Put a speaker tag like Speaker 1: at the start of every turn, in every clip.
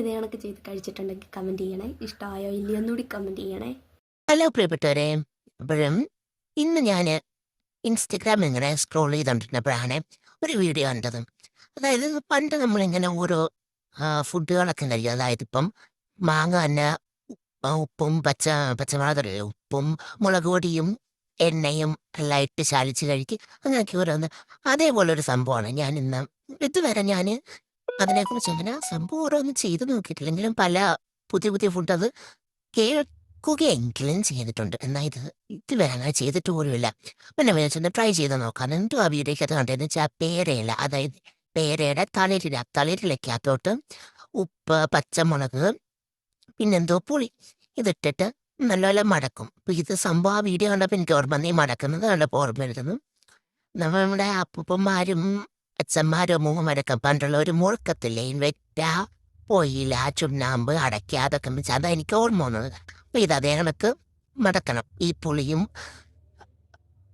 Speaker 1: ഇതേ കണക്ക് ചെയ്ത് കഴിച്ചിട്ടുണ്ടെങ്കിൽ കമൻറ്റ് ചെയ്യണേ. ഇഷ്ടമായോ ഇല്ലയോ ഒന്നുകൂടി കമൻറ്റ് ചെയ്യണേ.
Speaker 2: ഹലോ പ്രിയപ്പെട്ടവരെ, അപ്പോഴും ഇന്ന് ഞാൻ ഇൻസ്റ്റഗ്രാം ഇങ്ങനെ സ്ക്രോൾ ചെയ്തുകൊണ്ടിരുന്നപ്പോഴാണ് ഒരു വീഡിയോ കണ്ടത്. അതായത് പണ്ട് നമ്മളിങ്ങനെ ഓരോ ഫുഡുകളൊക്കെ കഴിക്കും. അതായത് ഇപ്പം മാങ്ങ തന്നെ ഉപ്പും പച്ചമുളക് ഉപ്പും മുളക് പൊടിയും എണ്ണയും എല്ലാം ഇട്ട് ശാലിച്ച് കഴിക്കും. അങ്ങനെയൊക്കെ ഓരോന്ന് അതേപോലെ ഒരു സംഭവമാണ് ഞാൻ ഇന്ന് ഇതുവരെ ഞാൻ അതിനെക്കുറിച്ച് അങ്ങനെ സംഭവം ഓരോന്നും ചെയ്ത് നോക്കിയിട്ടില്ലെങ്കിലും പല പുതിയ പുതിയ ഫുഡ് അത് കേൾക്കുകയെങ്കിലും ചെയ്തിട്ടുണ്ട്. എന്നാൽ ഇതുവരെ അങ്ങനെ ചെയ്തിട്ട് പോലുമില്ല. പിന്നെ വിചാരിച്ചൊന്ന് ട്രൈ ചെയ്ത് നോക്കാം. എന്തോ ആ വീഡിയോക്കകത്ത് കണ്ടതെന്ന് വെച്ചാൽ പേരയില, അതായത് പേരയുടെ തളിരിലക്കകത്തോട്ട് ഉപ്പ്, പച്ചമുളക്, പിന്നെന്തോ പുളി ഇതിട്ടിട്ട് നല്ലപോലെ മടക്കും. അപ്പോൾ ഇത് സംഭവം ആ വീഡിയോ കണ്ടപ്പോൾ എനിക്ക് ഓർമ്മ വന്നേ മടക്കുന്നത് കണ്ടപ്പോൾ ഓർമ്മ വരുന്നു. നമ്മുടെ അപ്പൂപ്പന്മാരും അച്ഛന്മാരും അമ്മൂമ്മമാരൊക്കെ പണ്ടുള്ള ഒരു മുറുക്കത്തില്ലേ, വെറ്റ, പൊയില, ചുണ്ണാമ്പ്, അടയ്ക്ക, അതൊക്കെ വെച്ച് അതാ എനിക്ക് ഓർമ്മ വന്നത്. അപ്പോൾ ഇത് അതേ കണക്ക് മടക്കണം. ഈ പുളിയും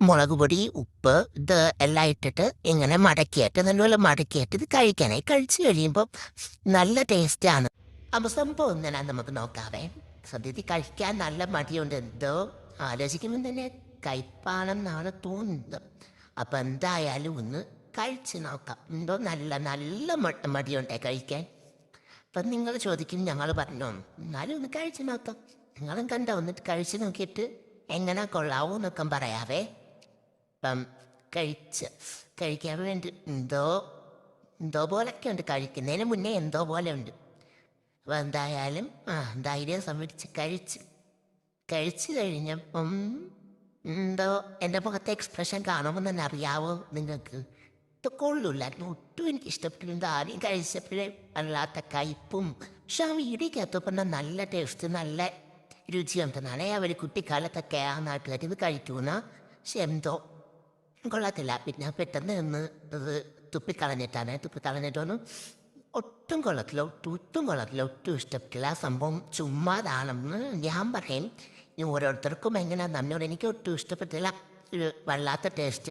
Speaker 2: മുളക് പൊടി, ഉപ്പ് ഇത് എല്ലാം ഇട്ടിട്ട് ഇങ്ങനെ മടക്കിയിട്ട് നല്ലപോലെ മടക്കിയിട്ട് ഇത് കഴിക്കാനായി. കഴിച്ച് കഴിയുമ്പോൾ നല്ല ടേസ്റ്റാണ്. അപ്പോൾ സംഭവം എന്തിനാ നമുക്ക് നോക്കാവേ. സത്യത്തിൽ കഴിക്കാൻ നല്ല മടിയുണ്ട്. എന്തോ ആലോചിക്കുമ്പോൾ തന്നെ കയ്പ്പാണെന്നാണ് തോന്നുന്നത്. അപ്പം എന്തായാലും ഒന്ന് കഴിച്ച് നോക്കാം. എന്തോ നല്ല നല്ല മടിയുണ്ടേ കഴിക്കാൻ. അപ്പം നിങ്ങൾ ചോദിക്കും ഞങ്ങൾ പറഞ്ഞോ, എന്നാലും ഒന്ന് കഴിച്ച് നോക്കാം. നിങ്ങളും കണ്ടോ, എന്നിട്ട് കഴിച്ച് നോക്കിയിട്ട് എങ്ങനെ കൊള്ളാവോ എന്നൊക്കെ പറയാവേ. അപ്പം കഴിക്കാൻ വേണ്ടി എന്തോ പോലൊക്കെ ഉണ്ട്. കഴിക്കുന്നതിന് മുന്നേ എന്തോ പോലെ ഉണ്ട്. അപ്പോൾ എന്തായാലും ധൈര്യം സംഭരിച്ച് കഴിച്ച് കഴിഞ്ഞപ്പം എന്തോ എൻ്റെ മുഖത്തെ എക്സ്പ്രഷൻ കാണുമ്പോൾ തന്നെ അറിയാവോ നിങ്ങൾക്ക്. ഇത് കൊള്ളൂല്ലായിരുന്നു, ഒട്ടും എനിക്ക് ഇഷ്ടപ്പെട്ടിട്ടുണ്ട്. ആദ്യം കഴിച്ചപ്പോഴേ അല്ലാത്ത കയ്പും. പക്ഷെ ആ വീടിക്കകത്തപ്പം നല്ല ടേസ്റ്റ്, നല്ല രുചിയുണ്ടെന്നാണ് അവർ കുട്ടിക്കാലത്തൊക്കെ ആ നാട്ടുകാർ ഇത് കഴിക്കുന്ന. പക്ഷെ എന്തോ കൊള്ളത്തില്ല. പിന്നെ പെട്ടെന്ന് നിന്ന് ഇത് തുപ്പിക്കളഞ്ഞിട്ടൊന്നും ഒട്ടും കൊള്ളത്തില്ല, ഒട്ടും ഇഷ്ടപ്പെട്ടില്ല. ആ സംഭവം ചുമ്മാതാണെന്ന് ഞാൻ പറയും. ഇനി ഓരോരുത്തർക്കും എങ്ങനെയാണെന്ന് അറിഞ്ഞോട് എനിക്ക് ഒട്ടും ഇഷ്ടപ്പെട്ടില്ല. ഒരു വല്ലാത്ത ടേസ്റ്റ്.